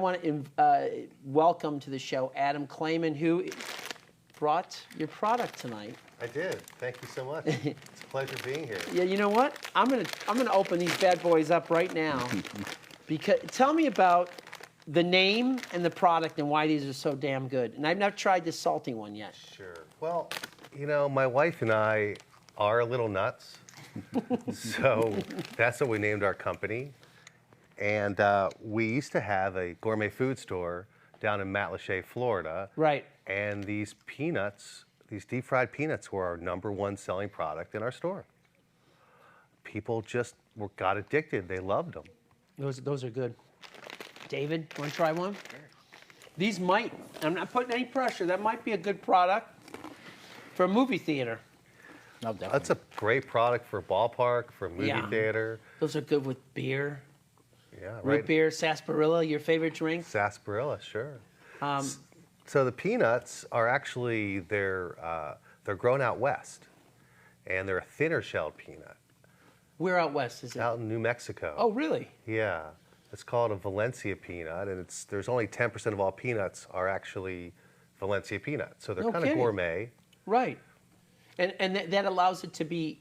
I want to welcome to the show Adam Clayman, who brought your product tonight. I did. Thank you so much. It's a pleasure being here. Yeah, you know what? I'm gonna open these bad boys up right now. Because tell me about the name and the product and why these are so damn good. And I've not tried this salty one yet. Sure. Well, you know, my wife and I are a little nuts. So that's what we named our company. And we used to have a gourmet food store down in Matlacha, Florida. Right. And these peanuts, these deep fried peanuts, were our #1 selling product in our store. People just got addicted. They loved them. Those are good. David, want to try one? These might, I'm not putting any pressure, that might be a good product for a movie theater. No, definitely. That's a great product for a ballpark, for a movie theater. Those are good with beer. Yeah, right. Root beer, sarsaparilla, your favorite drink? Sarsaparilla, sure. So the peanuts are actually, they're grown out west, and they're a thinner shelled peanut. Where out west is it? Out in New Mexico. Oh, really? Yeah. It's called a Valencia peanut, and there's only 10% of all peanuts are actually Valencia peanuts. So they're kind of gourmet. Right. And that allows it to be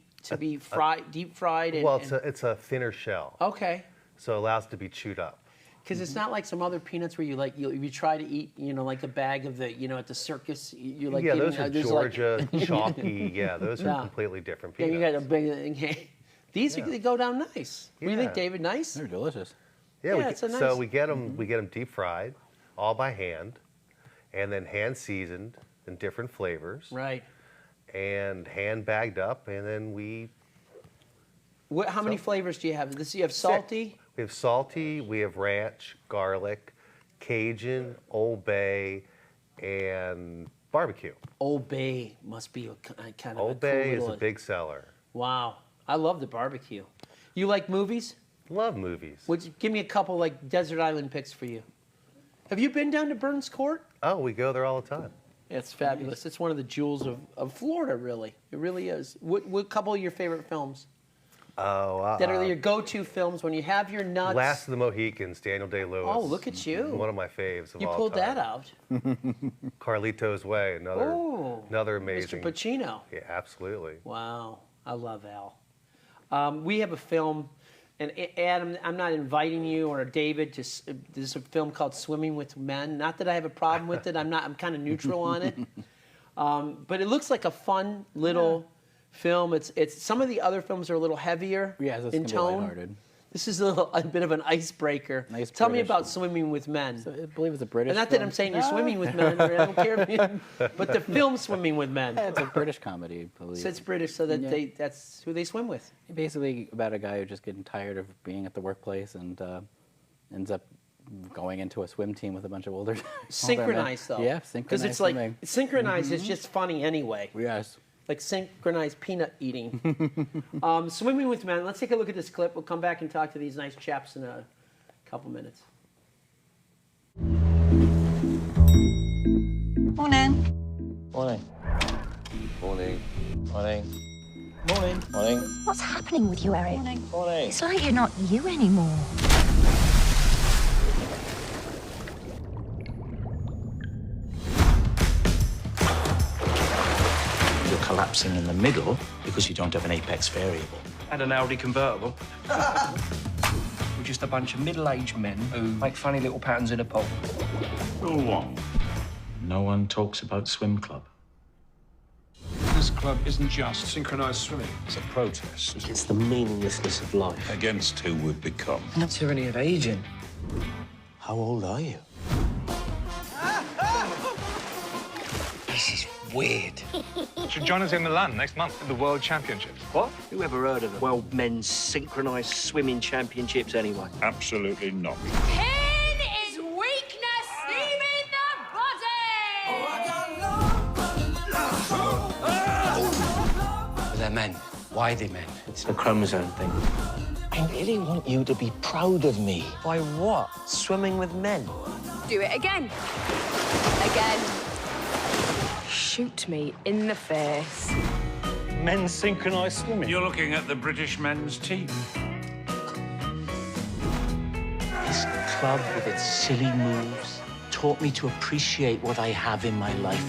fried, deep fried. And, well, it's a thinner shell. Okay. So it allows it to be chewed up. Because it's not like some other peanuts where you try to eat, like a bag of the, at the circus. You're like those are Georgia, chalky. Yeah, those are completely different peanuts. Yeah, you got a big. These they go down nice. What do you think, David? Nice? They're delicious. Yeah, it's a nice. So we get them deep fried, all by hand, and then hand seasoned in different flavors. Right. And hand bagged up, and then we. How many flavors do you have? You have salty. We have salty. We have ranch, garlic, Cajun, Old Bay, and barbecue. Old Bay must be kind of. Old Bay is a big seller. Wow, I love the barbecue. You like movies? Love movies. Give me a couple like desert island picks for you. Have you been down to Burns Court? Oh, we go there all the time. It's fabulous. It's one of the jewels of Florida, really. It really is. What couple of your favorite films? That are your go-to films when you have your nuts? Last of the Mohicans, Daniel Day-Lewis. Oh, look at you. One of my faves of all time. You pulled that out. Carlito's Way, another amazing. Mr. Pacino. Yeah, absolutely. Wow, I love Al. We have a film, and Adam, I'm not inviting you or David to. There's a film called Swimming with Men. Not that I have a problem with it. I'm kind of neutral on it. But it looks like a fun little film. It's some of the other films are a little heavier in tone. This is a bit of an icebreaker. Nice. Tell me about Swimming with Men. So I believe it's a British. And not that I'm saying you're swimming with men. I don't care. But the film Swimming with Men. Yeah, it's a British comedy, I believe. So it's British, so that that's who they swim with. Basically about a guy who's just getting tired of being at the workplace and ends up going into a swim team with a bunch of older. Synchronized though. Yeah, synchronized. Because it's like synchronized is just funny anyway. Yes. Like synchronized peanut eating. Swimming with Men. Let's take a look at this clip. We'll come back and talk to these nice chaps in a couple minutes. Morning. Morning. Morning. Morning. Morning. Morning. What's happening with you, Eric? Morning. It's like you're not you anymore. Collapsing in the middle because you don't have an apex variable. And an Audi convertible. We're just a bunch of middle-aged men who make funny little patterns in a pool. No one talks about swim club. This club isn't just synchronized swimming. It's a protest It's the meaninglessness of life. against who we've become. I'm not tyranny of aging. How old are you? This is weird. Should join us in Milan next month at the World Championships. What? Who ever heard of the World Men's Synchronized Swimming Championships anyway? Absolutely not. Pain is weakness, leaving the body. They're men. Why are they men? It's the chromosome thing. I really want you to be proud of me. By what? Swimming with men? Do it again. Again. Shoot me in the face. Men's synchronized swimming. You're looking at the British men's team. This club, with its silly moves, taught me to appreciate what I have in my life.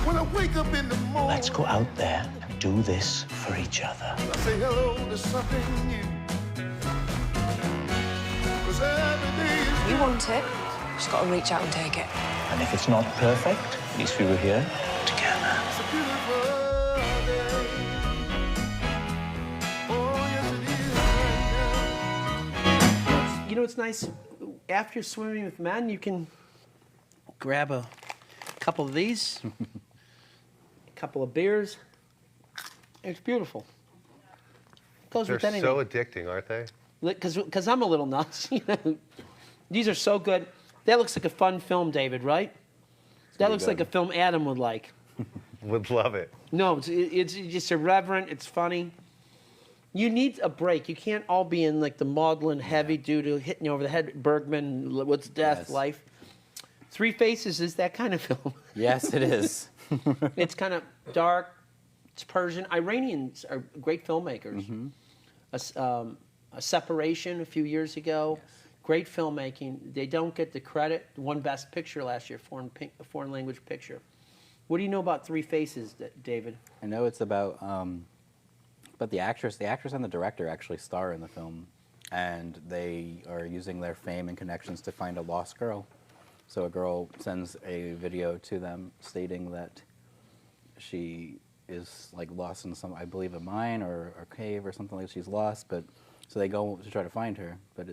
When I wake up in the morning, Let's go out there and do this for each other. I say hello to something new. 'Cause every day is You want it, just got to reach out and take it. And if it's not perfect, at least we were here together. a beautiful day. Oh, yes, it is right now. You know, it's nice. After swimming with men, you can grab a couple of these, a couple of beers. It's beautiful. Goes They're with anything. so addicting, aren't they? Because I'm a little nuts. You know? These are so good. That looks like a fun film, David, right? That looks like a film Adam would like. Would love it. No, it's just irreverent. It's funny. You need a break. You can't all be in like the maudlin, heavy duty, hitting you over the head. Bergman, What's Death, Yes. Life. Three Faces is that kind of film. Yes, it is. It's kind of dark. It's Persian. Iranians are great filmmakers. A Separation a few years ago. Yes. Great filmmaking. They don't get the credit. Won Best Picture last year, foreign language picture. What do you know about Three Faces, David? I know it's about, but the actress and the director actually star in the film, and they are using their fame and connections to find a lost girl. So a girl sends a video to them stating that she is like lost in some, I believe, a mine or a cave or something like that. She's lost, but so they go to try to find her. But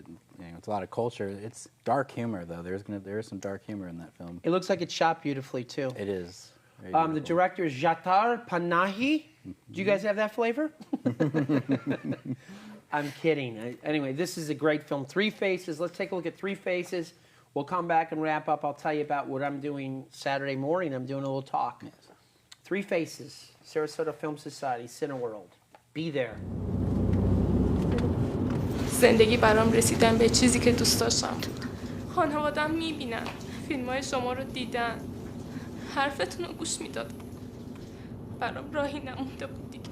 it's a lot of culture. It's dark humor though. There is some dark humor in that film. It looks like it's shot beautifully too. It is. The director is Jatar Panahi. Do you guys have that flavor? I'm kidding. Anyway, this is a great film. Three Faces. Let's take a look at Three Faces. We'll come back and wrap up. I'll tell you about what I'm doing Saturday morning. I'm doing a little talk. Yes. Three Faces, Sarasota Film Society, Cineworld. Be there. زندگی برام رسیدن به چیزی که دوست داشتم. خانواده‌ام میبینن. فیلم‌های شما رو دیدن. حرفتون رو گوش میدادن. برام راهی نمونده بود دیگه.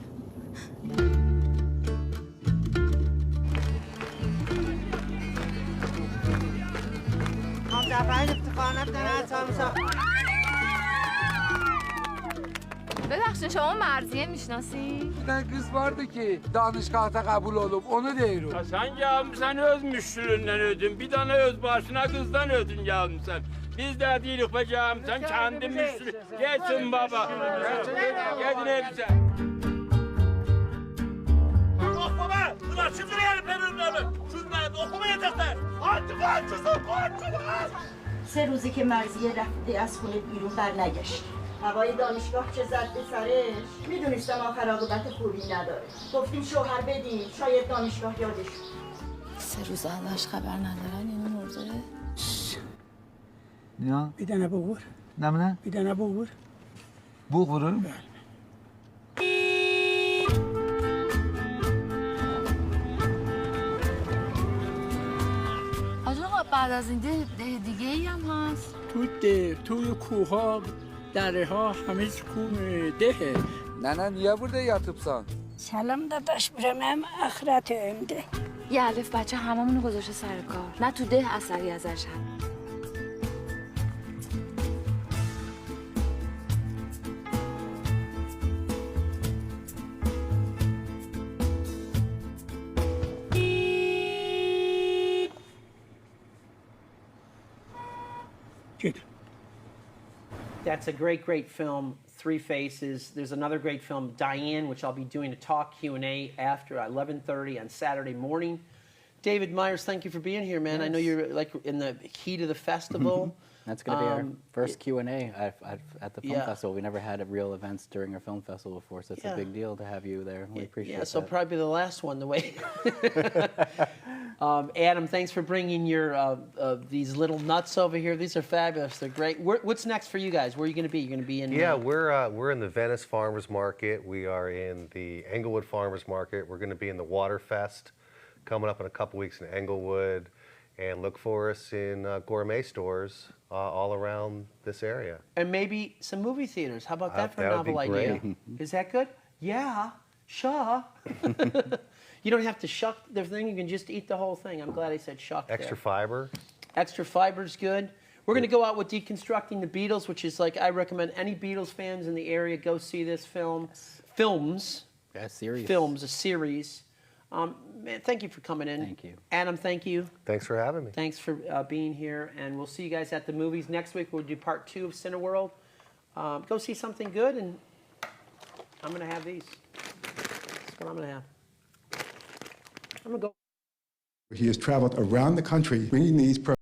ببخشید شما مرضیه میشناسی؟ Ne kız vardı ki danışgahta kabul olup onu diyorum. Ya sen gelmişsen öz müştüründen ödün. Bir tane öz başına kızdan ödün gelmişsen. Biz de değilik be gelmişsen kendi müştürü. Geçin baba. Geçin hepsi. Yok baba! Ulan şimdi yani penörlerimi! Şunlar okumayacaklar! Artık açısın! سه روزی که مرضیه رفته از خونه بیرون برنگشت. هوای دانشگاه چه زد به سرش. میدونستم آخر عاقبت خوبی نداره. گفتیم شوهر بدیم شاید دانشگاه یادش. سه روز ازش خبر ندارن اینو مرده. Ya Bir tane bu vur. ne mi ne? Bir tane bu vur. Bu vururum. آقا بعد از این ده دیگه ای هم هست؟ توی کوها دره ها همه دهه. Nene niye burada yatıpsan? سلام داداش برم آخرت امده. یه الف بچه هممونو گذاشته سر کار. نه تو ده اثری ازش هم. That's a great, great film, Three Faces. There's another great film, Diane, which I'll be doing a talk Q&A after 11:30 on Saturday morning. David Myers, thank you for being here, man. Yes. I know you're like in the heat of the festival. That's going to be our first Q&A at the film festival. We never had real events during our film festival before, so it's a big deal to have you there. We appreciate it. Yeah, so probably the last one. The way. Adam, thanks for bringing your these little nuts over here. These are fabulous. They're great. What's next for you guys? Where are you going to be? You're going to be in? Yeah, we're in the Venice Farmers Market. We are in the Englewood Farmers Market. We're going to be in the Waterfest coming up in a couple weeks in Englewood. And look for us in gourmet stores all around this area. And maybe some movie theaters. How about that for a novel idea? Is that good? Yeah, sure. You don't have to shuck the thing. You can just eat the whole thing. I'm glad I said shuck. Extra there. fiber. Extra fiber's good. We're going to go out with Deconstructing the Beatles, which is like, I recommend any Beatles fans in the area go see this film. Films. Yeah, series. Films, a series. Man, thank you for coming in. Thank you. Adam, thank you. Thanks for having me. Thanks for being here. And we'll see you guys at the movies. Next week, we'll do part 2 of Cineworld. Go see something good, and I'm going to have these. That's what I'm going to have. I'm going to go. He has traveled around the country bringing these